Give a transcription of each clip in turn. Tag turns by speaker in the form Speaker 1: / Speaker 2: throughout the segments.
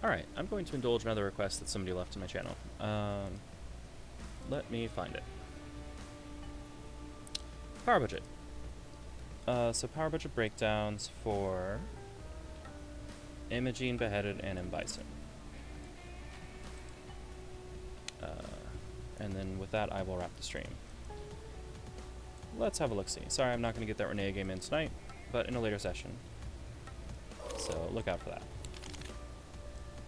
Speaker 1: Alright, I'm going to indulge another request that somebody left on my channel. Let me find it. Power budget. So power budget breakdowns for Imogene, Beheaded, and Bison. And then with that, I will wrap the stream. Let's have a look-see. Sorry, I'm not going to get that Renee game in tonight, but in a later session. So look out for that.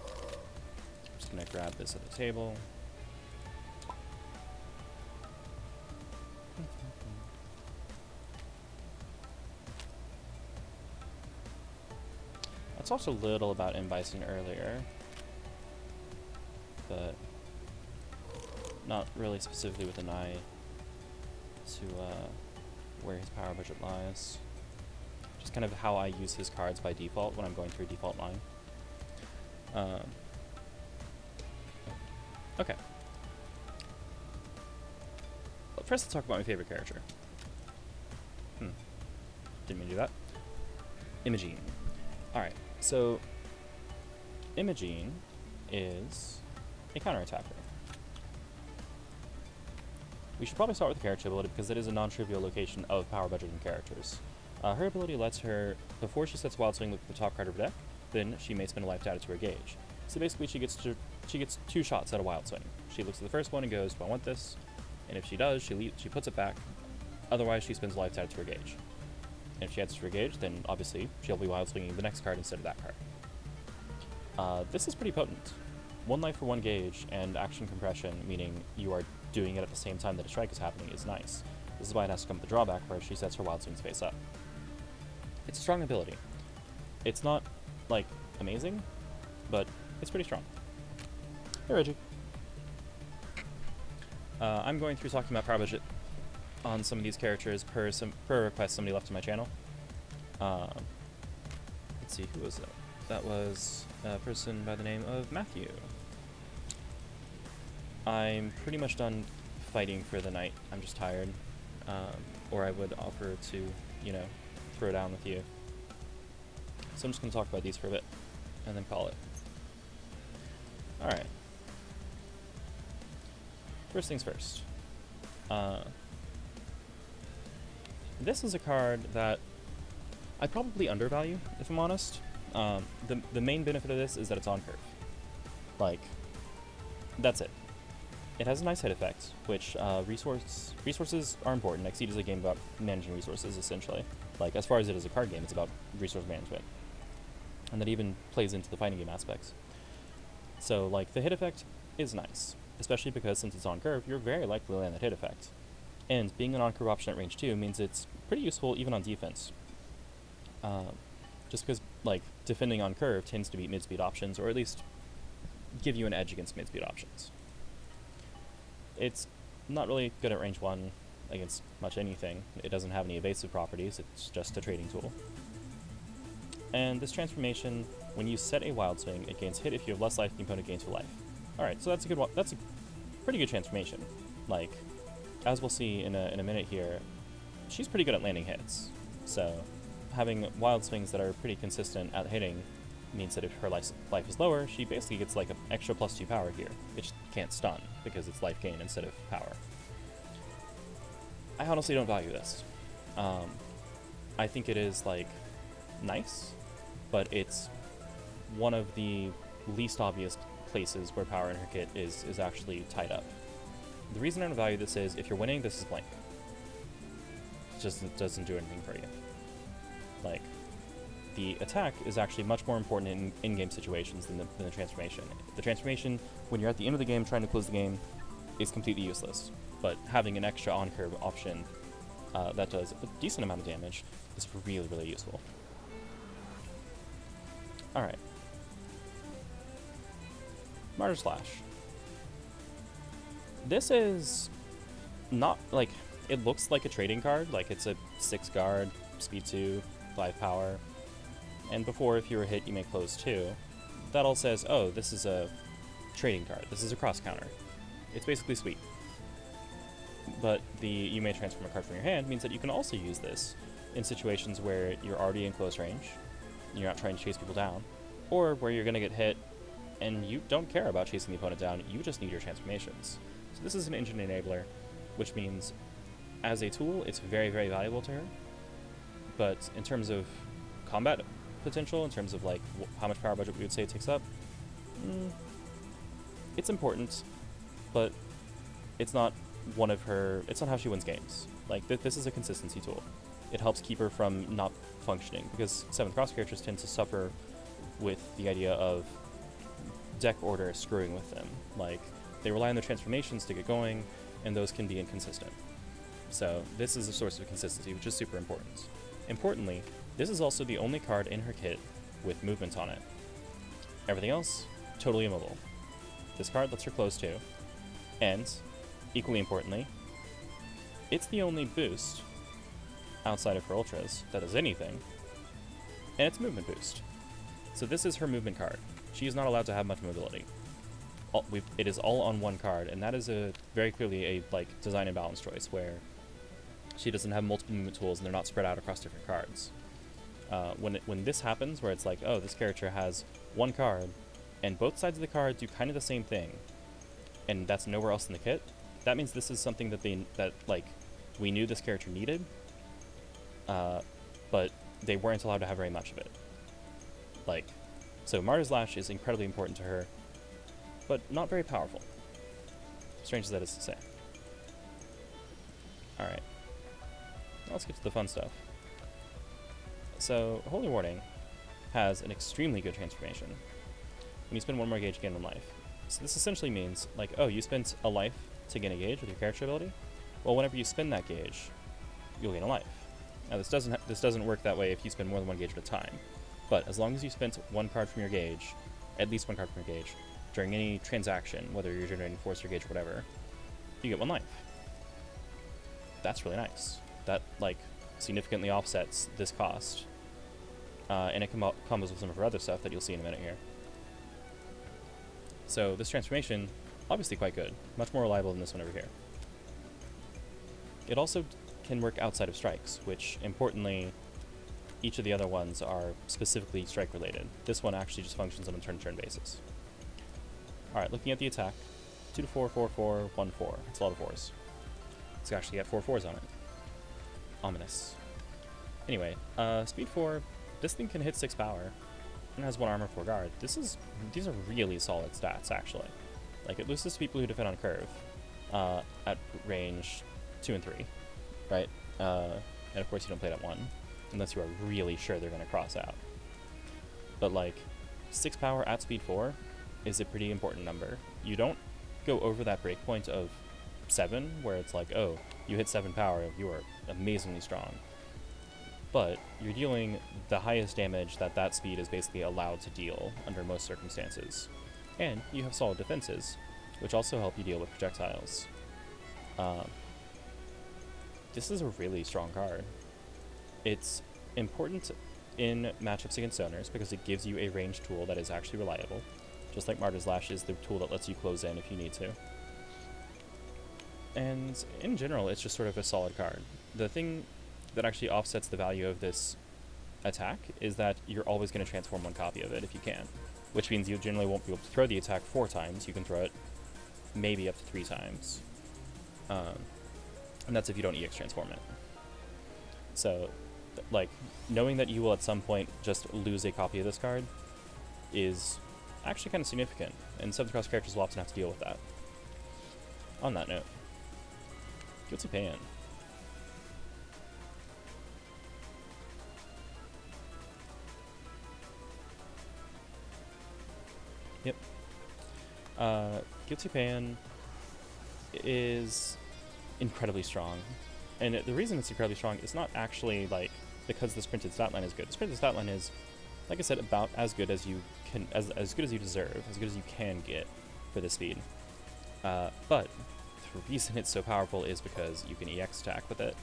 Speaker 1: I'm just going to grab this at the table. I talked a little about Bison earlier, but not really specifically with an eye to where his power budget lies. Just kind of how I use his cards by default when I'm going through a default line. Okay. Well, first let's talk about my favorite character. Didn't mean to do that. Imogene. Alright, so Imogene is a counterattacker. We should probably start with the character ability because it is a non-trivial location of power budgeting characters. Her ability lets her, before she sets Wild Swing with the top card of her deck, then she may spend a life to add it to her gauge. So basically she gets 2 shots at a Wild Swing. She looks at the first one and goes, do I want this? And if she does, she puts it back. Otherwise she spends a life to add it to her gauge. And if she adds it to her gauge, then obviously she'll be Wild Swinging the next card instead of that card. This is pretty potent. 1 life for 1 gauge and action compression, meaning you are doing it at the same time that a strike is happening, is nice. This is why it has to come with the drawback where she sets her Wild Swings face up. It's a strong ability. It's not, like, amazing, but it's pretty strong. Hey, Reggie. I'm going through talking about power budget on some of these characters per request somebody left on my channel. Let's see, who was that? That was a person by the name of Matthew. I'm pretty much done fighting for the night. I'm just tired. Or I would offer to, you know, throw down with you. So I'm just going to talk about these for a bit, and then call it. Alright. First things first. This is a card that I probably undervalue, if I'm honest. The main benefit of this is that it's on curve. Like, that's it. It has a nice hit effect, which resources are important. Exceed is a game about managing resources, essentially. Like, as far as it is a card game, it's about resource management. And that even plays into the fighting game aspects. So, like, the hit effect is nice, especially because since it's on curve, you're very likely to land that hit effect. And being an on-curve option at range 2 means it's pretty useful even on defense. Just because, like, defending on curve tends to beat mid-speed options, or at least give you an edge against mid-speed options. It's not really good at range 1 against much anything. It doesn't have any evasive properties, it's just a trading tool. And this transformation, when you set a Wild Swing, it gains hit if you have less life, the opponent gains for life. Alright, so that's a good one. That's a pretty good transformation. Like, as we'll see in a minute here, she's pretty good at landing hits. So having Wild Swings that are pretty consistent at hitting means that if her life is lower, she basically gets like an extra +2 power here. It just can't stun because it's life gain instead of power. I honestly don't value this. I think it is like nice, but it's one of the least obvious places where power in her kit is actually tied up. The reason I don't value this is if you're winning, this is blank. It just doesn't do anything for you. Like, the attack is actually much more important in in-game situations than the transformation. The transformation, when you're at the end of the game trying to close the game, is completely useless. But having an extra on-curve option that does a decent amount of damage is really, really useful. Alright. Martyr Slash. This is not, like, it looks like a trading card, like it's a 6 guard, speed 2, 5 power. And before, if you were hit, you may close 2. That all says, oh, this is a trading card. This is a cross counter. It's basically sweet. But the you may transform a card from your hand means that you can also use this in situations where you're already in close range, you're not trying to chase people down, or where you're going to get hit and you don't care about chasing the opponent down, you just need your transformations. So this is an engine enabler, which means as a tool, it's very, very valuable to her, but in terms of combat potential, in terms of like how much power budget we would say it takes up, it's important, but it's not one of her, it's not how she wins games. Like, this is a consistency tool. It helps keep her from not functioning, because 7th cross characters tend to suffer with the idea of deck order screwing with them. Like, they rely on their transformations to get going, and those can be inconsistent. So this is a source of consistency, which is super important. Importantly, this is also the only card in her kit with movement on it. Everything else, totally immobile. This card lets her close too, and, equally importantly, it's the only boost outside of her ultras that does anything, and it's movement boost. So this is her movement card. She is not allowed to have much mobility. It is all on one card, and that is a very clearly a design and balance choice where she doesn't have multiple movement tools and they're not spread out across different cards. When this happens, where it's like, oh, this character has one card, and both sides of the card do kind of the same thing, and that's nowhere else in the kit, that means this is something that we knew this character needed, but they weren't allowed to have very much of it. So Martyr's Lash is incredibly important to her, but not very powerful. Strange as that is to say. Alright. Let's get to the fun stuff. So, Holy Warning has an extremely good transformation. When you spend one more gauge, you gain 1 life. So this essentially means, oh, you spent a life to gain a gauge with your character ability? Well, whenever you spend that gauge, you'll gain a life. Now, this doesn't work that way if you spend more than 1 gauge at a time. But as long as you spent 1 card from your gauge, at least 1 card from your gauge, during any transaction, whether you're generating force or gauge or whatever, you get 1 life. That's really nice. That, significantly offsets this cost. And it combos with some of her other stuff that you'll see in a minute here. So this transformation, obviously quite good. Much more reliable than this one over here. It also can work outside of strikes, which, importantly, each of the other ones are specifically strike-related. This one actually just functions on a turn-to-turn basis. Alright, looking at the attack. 2 to 4, 4, 4, 1, 4. It's a lot of 4s. It's actually got 4 4s on it. Ominous. Anyway, speed 4, this thing can hit 6 power, and has 1 armor, 4 guard. These are really solid stats, actually. It loses to people who defend on curve, at range 2 and 3, right? And of course you don't play it at 1, unless you are really sure they're going to cross out. But 6 power at speed 4 is a pretty important number. You don't go over that breakpoint of 7, where it's oh, you hit 7 power, you are amazingly strong. But you're dealing the highest damage that speed is basically allowed to deal under most circumstances. And you have solid defenses, which also help you deal with projectiles. This is a really strong card. It's important in matchups against zoners because it gives you a ranged tool that is actually reliable. Just like Martyr's Lash is the tool that lets you close in if you need to. And in general, it's just sort of a solid card. The thing that actually offsets the value of this attack is that you're always going to transform 1 copy of it if you can, which means you generally won't be able to throw the attack 4 times. You can throw it maybe up to 3 times. And that's if you don't EX transform it. So, knowing that you will at some point just lose a copy of this card is actually kind of significant, and 7th cross characters will often have to deal with that. On that note, Guilty Pan. Yep. Guilty Pan is incredibly strong. And the reason it's incredibly strong is not actually, because this printed stat line is good. This printed stat line is, like I said, about as good as you can, as good as you deserve, as good as you can get for this speed. But the reason it's so powerful is because you can EX attack with it.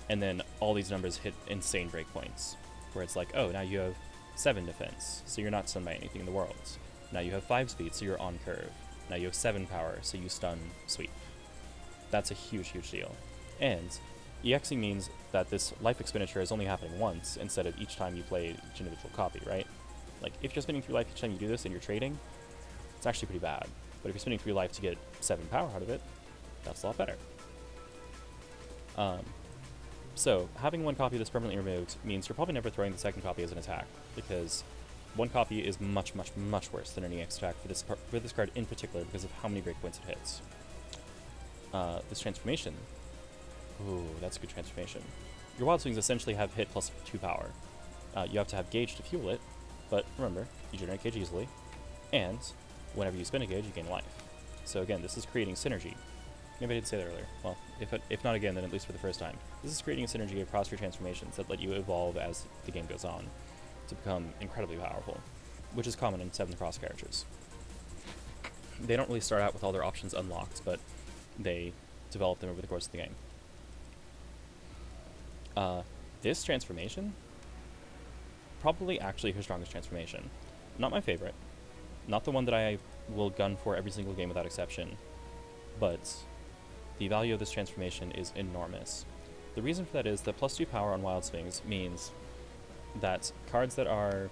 Speaker 1: And then all these numbers hit insane breakpoints, where it's oh, now you have 7 defense, so you're not stunned by anything in the world. Now you have 5 speed, so you're on curve. Now you have 7 power, so you stun sweep. That's a huge, huge deal. And EXing means that this life expenditure is only happening once instead of each time you play each individual copy, right? Like, if you're spending 3 life each time you do this and you're trading, it's actually pretty bad. But if you're spending 3 life to get 7 power out of it, that's a lot better. So, having 1 copy of this permanently removed means you're probably never throwing the 2nd copy as an attack, because 1 copy is much, much, much worse than any X attack for this card in particular because of how many breakpoints it hits. This transformation. Ooh, that's a good transformation. Your Wild Swings essentially have hit plus 2 power. You have to have gauge to fuel it, but remember, you generate gauge easily, and whenever you spend a gauge, you gain life. So again, this is creating synergy. Maybe I did say that earlier. Well, if not again, then at least for the first time. This is creating a synergy across your transformations that let you evolve as the game goes on to become incredibly powerful, which is common in 7th Cross characters. They don't really start out with all their options unlocked, but they develop them over the course of the game. This transformation, probably actually her strongest transformation. Not my favorite, not the one that I will gun for every single game without exception, but the value of this transformation is enormous. The reason for that is that plus 2 power on Wild Swings means that cards that are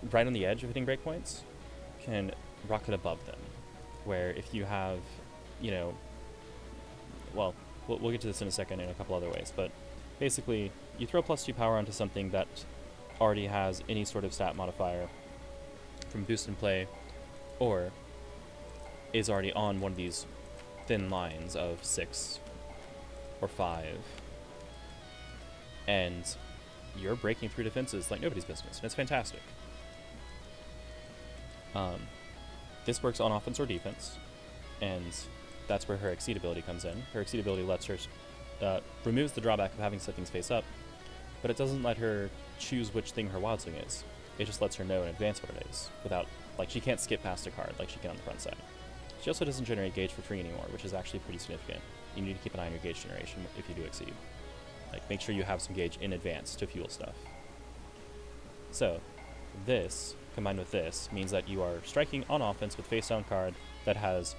Speaker 1: right on the edge of hitting breakpoints can rocket above them. Where if you have, you know, well, we'll get to this in a second in a couple other ways, but basically you throw plus 2 power onto something that already has any sort of stat modifier from boost and play, or is already on one of these thin lines of 6 or 5, and you're breaking through defenses like nobody's business, and it's fantastic. This works on offense or defense, and that's where her Exceed ability comes in. Her Exceed ability lets her, removes the drawback of having set things face up, but it doesn't let her choose which thing her Wild Swing is. It just lets her know in advance what it is, without, like, she can't skip past a card like she can on the front side. She also doesn't generate gauge for free anymore, which is actually pretty significant. You need to keep an eye on your gauge generation if you do Exceed. Like, make sure you have some gauge in advance to fuel stuff. So, this, combined with this, means that you are striking on offense with face down card that has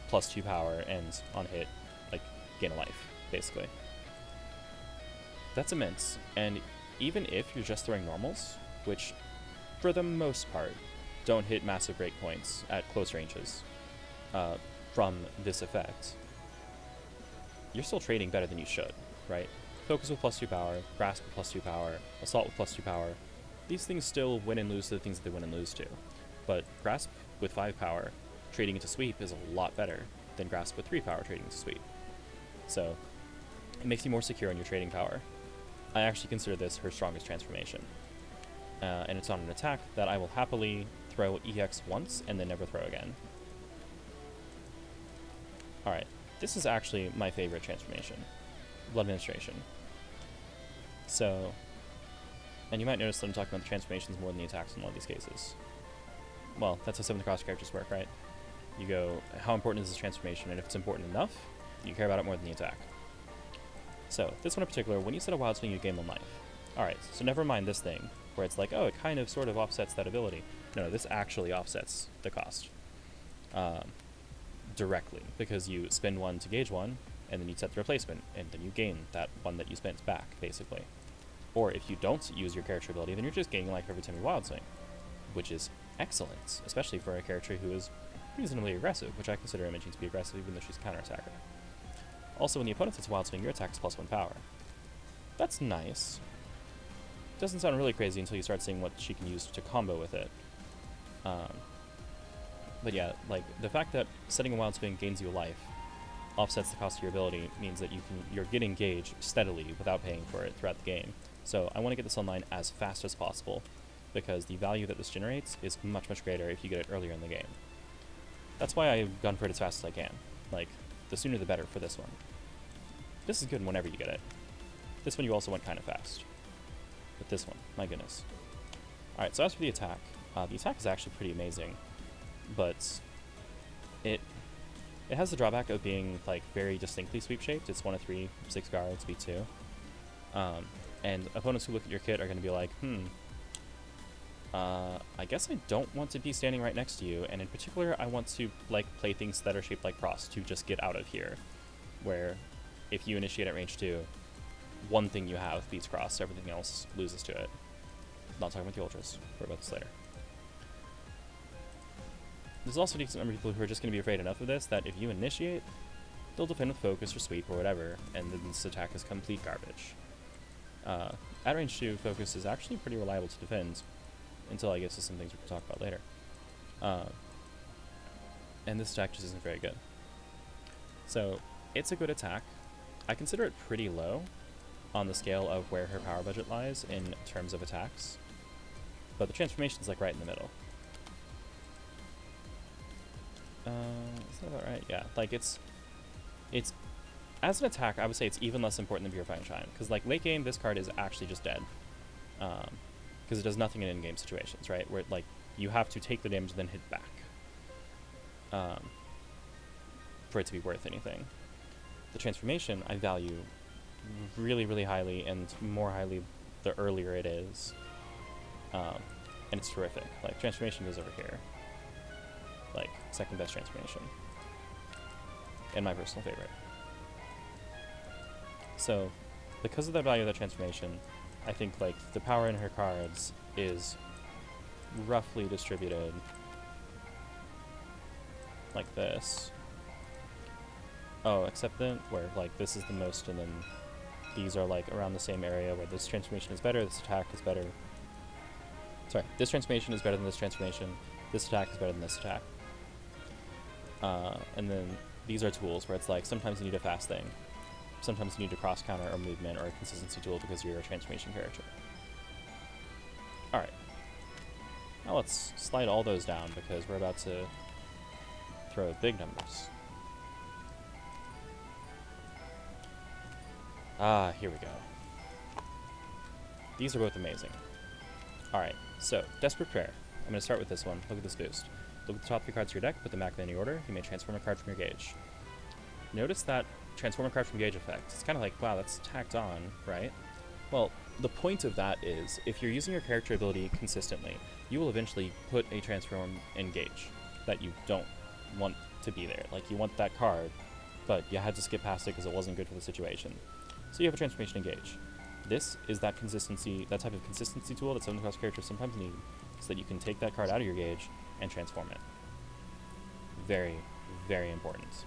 Speaker 1: plus 2 power and on hit, like, gain a life, basically. That's immense, and even if you're just throwing normals, which, for the most part, don't hit massive breakpoints at close ranges from this effect, you're still trading better than you should, right? Focus with plus 2 power, Grasp with plus 2 power, Assault with plus 2 power. These things still win and lose to the things that they win and lose to. But Grasp with 5 power, trading into Sweep is a lot better than Grasp with 3 power trading into Sweep. So, it makes you more secure in your trading power. I actually consider this her strongest transformation. And it's on an attack that I will happily throw EX once and then never throw again. Alright, this is actually my favorite transformation. Blood Administration. So, and you might notice that I'm talking about the transformations more than the attacks in a lot of these cases. Well, that's how 7th Cross characters work, right? You go, how important is this transformation? And if it's important enough, you care about it more than the attack. So, this one in particular, when you set a Wild Swing, you gain 1 life. Alright, so never mind this thing, where it's like, oh, it kind of sort of offsets that ability. No, this actually offsets the cost. Directly, because you spend 1 to gauge 1, and then you set the replacement, and then you gain that 1 that you spent back, basically. Or if you don't use your character ability, then you're just gaining life every time you Wild Swing, which is excellent, especially for a character who is reasonably aggressive, which I consider Imogene to be aggressive even though she's a counterattacker. Also, when the opponent sets a Wild Swing, your attack is plus 1 power. That's nice. Doesn't sound really crazy until you start seeing what she can use to combo with it. But yeah, like, the fact that setting a Wild Swing gains you a life, offsets the cost of your ability, means that you're getting gauge steadily without paying for it throughout the game. So I want to get this online as fast as possible, because the value that this generates is much, much greater if you get it earlier in the game. That's why I've gone for it as fast as I can. Like, the sooner the better for this one. This is good whenever you get it. This one you also went kind of fast. But this one, my goodness. Alright, so as for the attack is actually pretty amazing, but it has the drawback of being, like, very distinctly sweep-shaped. It's 1 of 3, 6 guards, B2. And opponents who look at your kit are going to be like, I guess I don't want to be standing right next to you, and in particular, I want to, like, play things that are shaped like Cross to just get out of here, where if you initiate at range 2, one thing you have beats Cross, everything else loses to it. Not talking about the Ultras. We're about this later. There's also a decent number of people who are just going to be afraid enough of this that if you initiate, they'll defend with focus or sweep or whatever, and then this attack is complete garbage. At range 2, focus is actually pretty reliable to defend, until I guess there's some things we can talk about later. And this attack just isn't very good. So, it's a good attack. I consider it pretty low on the scale of where her power budget lies in terms of attacks, but the transformation's like right in the middle. Is that about right? Yeah, like it's as an attack, I would say it's even less important than Purifying Chime, because like late game, this card is actually just dead, because it does nothing in in-game situations, right? Where like you have to take the damage and then hit back for it to be worth anything. The transformation I value really, really highly, and more highly the earlier it is, and it's terrific. Like transformation goes over here, like second best transformation, and my personal favorite. So, because of the value of that transformation, I think like the power in her cards is roughly distributed like this. Oh, except then where like this is the most, and then these are like around the same area where this transformation is better, this attack is better. Sorry, this transformation is better than this transformation, this attack is better than this attack. And then these are tools where it's like sometimes you need a fast thing, sometimes you need a cross counter or movement or a consistency tool because you're a transformation character. Alright. Now let's slide all those down because we're about to throw big numbers. Ah, here we go. These are both amazing. Alright, so, Desperate Prayer. I'm going to start with this one. Look at this boost. Look at the top 3 cards of your deck, put them back in any order. You may transform a card from your gauge. Notice that transform a card from gauge effect. It's kind of like, wow, that's tacked on, right? Well, the point of that is, if you're using your character ability consistently, you will eventually put a transform in gauge that you don't want to be there. Like, you want that card, but you had to skip past it because it wasn't good for the situation. So you have a transformation engage. This is that consistency, that type of consistency tool that 7th class characters sometimes need, so that you can take that card out of your gauge and transform it. Very, very important.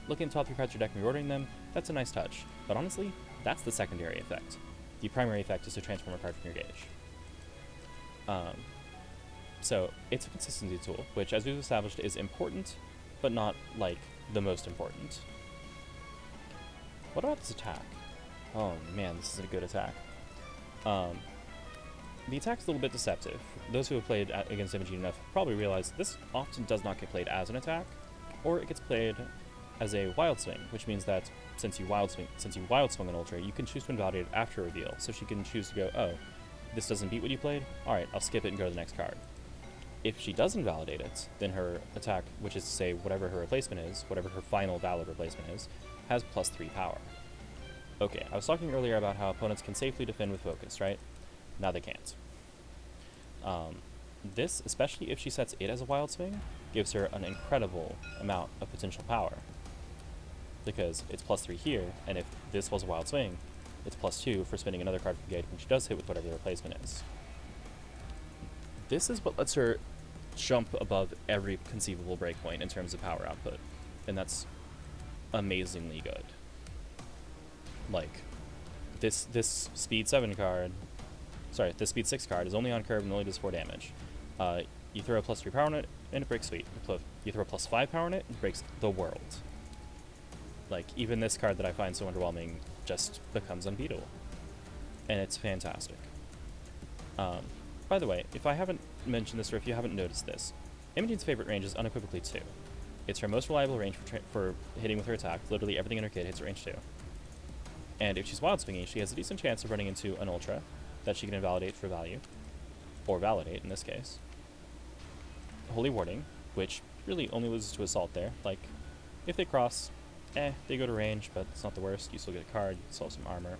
Speaker 1: Looking at the top 3 cards of your deck and reordering them, that's a nice touch. But honestly, that's the secondary effect. The primary effect is to transform a card from your gauge. So it's a consistency tool, which as we've established is important, but not like the most important. What about this attack? Oh man, this is a good attack. The attack's a little bit deceptive. Those who have played against Imogene enough probably realize this often does not get played as an attack, or it gets played as a wild swing, which means that since you wild swing an Ultra, you can choose to invalidate it after reveal. So she can choose to go, oh, this doesn't beat what you played? Alright, I'll skip it and go to the next card. If she does invalidate it, then her attack, which is to say whatever her replacement is, whatever her final valid replacement is, has +3 power. Okay, I was talking earlier about how opponents can safely defend with focus, right? Now they can't. This, especially if she sets it as a wild swing, gives her an incredible amount of potential power. Because it's +3 here, and if this was a wild swing, it's +2 for spinning another card from gauge when she does hit with whatever the replacement is. This is what lets her jump above every conceivable breakpoint in terms of power output, and that's amazingly good. Like, this speed 7 card, sorry, this speed 6 card is only on curve and only does 4 damage. You throw a +3 power on it, and it breaks sweet. You throw a +5 power on it, and it breaks the world. Like, even this card that I find so underwhelming just becomes unbeatable. And it's fantastic. By the way, if I haven't mentioned this or if you haven't noticed this, Imogene's favorite range is unequivocally 2. It's her most reliable range for hitting with her attack. Literally everything in her kit hits her range 2. And if she's wild swinging, she has a decent chance of running into an Ultra that she can invalidate for value. Or validate, in this case. Holy Warding, which really only loses to Assault there. Like, if they cross, they go to range, but it's not the worst. You still get a card, you still have some armor.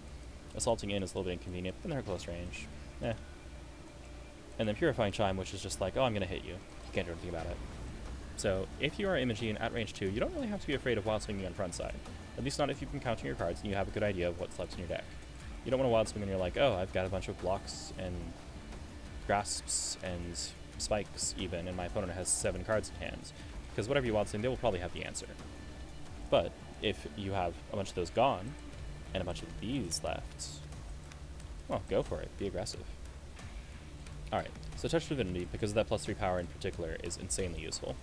Speaker 1: Assaulting in is a little bit inconvenient, but then they're close range. And then Purifying Chime, which is just like, oh, I'm going to hit you. You can't do anything about it. So, if you are Imogene at range 2, you don't really have to be afraid of wild swinging on front side. At least not if you've been counting your cards and you have a good idea of what's left in your deck. You don't want to wild swing and you're like, oh, I've got a bunch of blocks and grasps and spikes even, and my opponent has 7 cards in hand. Because whatever you wild swing, they will probably have the answer. But if you have a bunch of those gone, and a bunch of these left, well, go for it. Be aggressive. Alright, so Touch Divinity, because of that +3 power in particular, is insanely useful.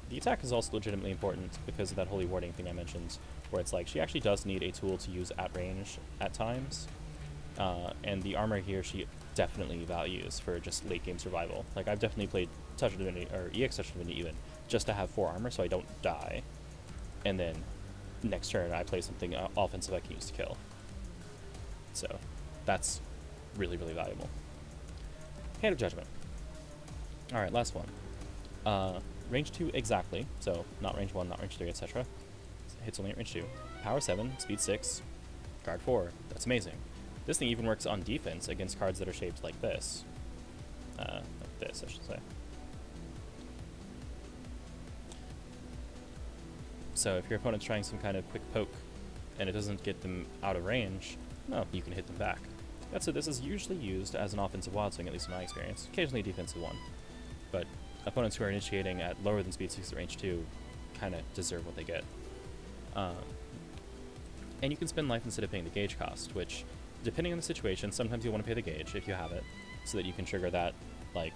Speaker 1: The attack is also legitimately important because of that Holy Warding thing I mentioned, where it's like she actually does need a tool to use at range at times. And the armor here she definitely values for just late game survival. Like, I've definitely played Touch Divinity, or EX Touch Divinity even, just to have 4 armor so I don't die. And then next turn I play something offensive I can use to kill. So that's really, really valuable. Hand of Judgment. Alright, last one. Range 2 exactly, so not range 1, not range 3, etc. Hits only at range 2. Power 7, speed 6, guard 4. That's amazing. This thing even works on defense against cards that are shaped like this. Like this, I should say. So if your opponent's trying some kind of quick poke and it doesn't get them out of range, no, you can hit them back. That's it. This is usually used as an offensive wild swing, at least in my experience. Occasionally a defensive one. But opponents who are initiating at lower than speed 6 at range 2 kind of deserve what they get. And you can spend life instead of paying the gauge cost, which, depending on the situation, sometimes you want to pay the gauge if you have it, so that you can trigger that, like,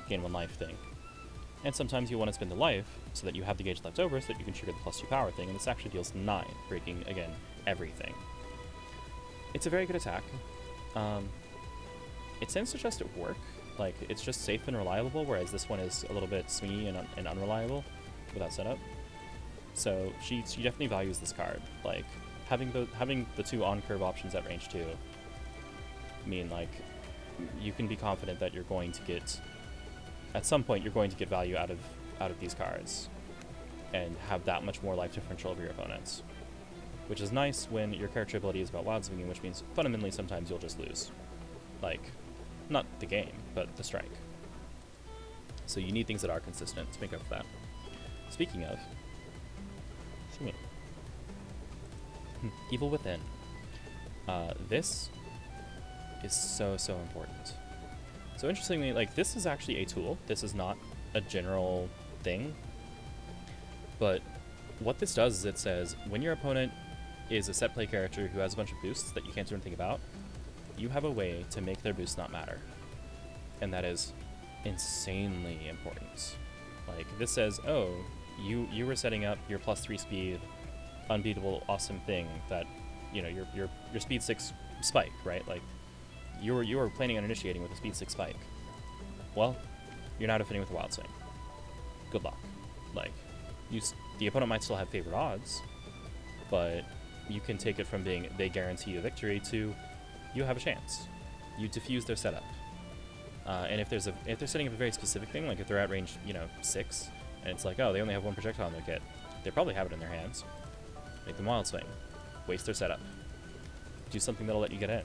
Speaker 1: gain 1 life thing. And sometimes you want to spend the life so that you have the gauge left over so that you can trigger the +2 power thing, and this actually deals 9, breaking, again, everything. It's a very good attack. It tends to just work. Like, it's just safe and reliable, whereas this one is a little bit swingy and unreliable without setup. So she definitely values this card. Like, having the 2 on-curve options at range 2 mean, like, you can be confident that you're going to get, at some point, you're going to get value out of these cards and have that much more life differential over your opponents. Which is nice when your character ability is about wild swinging, which means fundamentally sometimes you'll just lose. Like, not the game, but the strike. So you need things that are consistent to make up for that. Speaking of, excuse me. Evil Within. This is so important. So interestingly, like, this is actually a tool. This is not a general thing. But what this does is it says, when your opponent is a set play character who has a bunch of boosts that you can't do anything about, you have a way to make their boosts not matter. And that is insanely important. Like, this says, oh, you were setting up your +3 speed, unbeatable, awesome thing that, you know, your speed 6 spike, right? Like, you were planning on initiating with a speed 6 spike. Well, you're now defending with a wild swing. Good luck. Like, the opponent might still have favored odds, but you can take it from being they guarantee you victory to you have a chance. You diffuse their setup. And if they're setting up a very specific thing, like if they're at range, 6, and it's like, oh, they only have 1 projectile in their kit, they probably have it in their hands. Make them wild swing. Waste their setup. Do something that'll let you get in.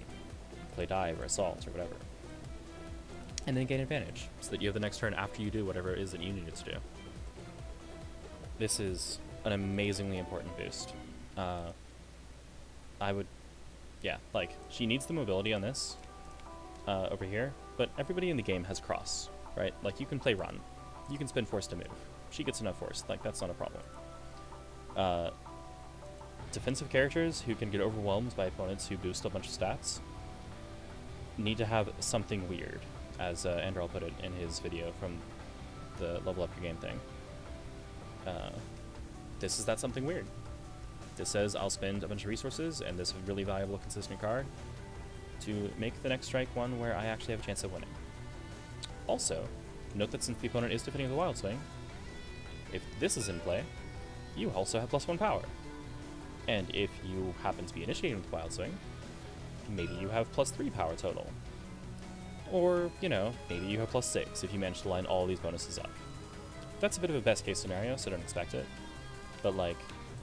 Speaker 1: Play dive or assault or whatever. And then gain advantage, so that you have the next turn after you do whatever it is that you needed to do. This is an amazingly important boost. She needs the mobility on this over here, but everybody in the game has cross, right? Like, you can play run. You can spend force to move. She gets enough force. Like, that's not a problem. Defensive characters who can get overwhelmed by opponents who boost a bunch of stats need to have something weird, as Andrel put it in his video from the level up your game thing. This is that something weird. This says I'll spend a bunch of resources and this really valuable consistent card to make the next strike one where I actually have a chance of winning. Also, note that since the opponent is defending with a wild swing, if this is in play, you also have +1 power. And if you happen to be initiating with wild swing, maybe you have +3 power total. Or, maybe you have +6 if you manage to line all these bonuses up. That's a bit of a best case scenario, so don't expect it. But, like,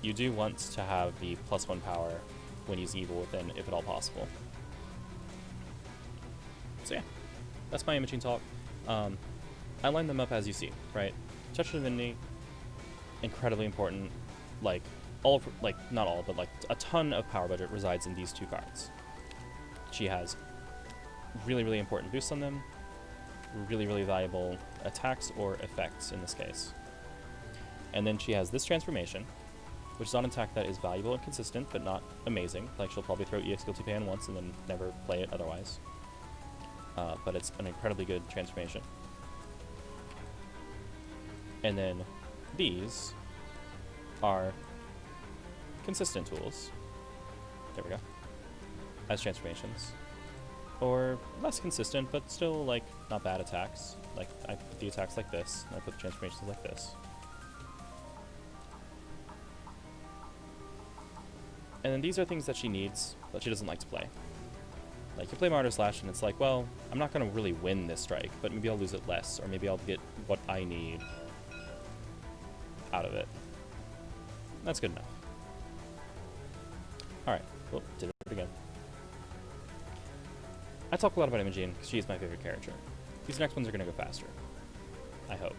Speaker 1: you do want to have the +1 power when using Evil Within, if at all possible. So yeah, that's my Imogene talk. I line them up as you see, right? Touch Divinity, incredibly important. Like, not all, but like a ton of power budget resides in these 2 cards. She has really, really important boosts on them. really, really valuable attacks or effects in this case. And then she has this transformation, which is on attack that is valuable and consistent, but not amazing. Like, she'll probably throw EX Guilty Pan once and then never play it otherwise. But it's an incredibly good transformation. And then these are consistent tools. There we go. As transformations. Or less consistent, but still, like, not bad attacks. Like, I put the attacks like this, and I put the transformations like this. And then these are things that she needs, but she doesn't like to play. Like, you play Martyr Slash, and it's like, well, I'm not going to really win this strike, but maybe I'll lose it less, or maybe I'll get what I need out of it. That's good enough. Alright, well, did it again. I talk a lot about Imogene, because she is my favorite character. These next ones are going to go faster. I hope.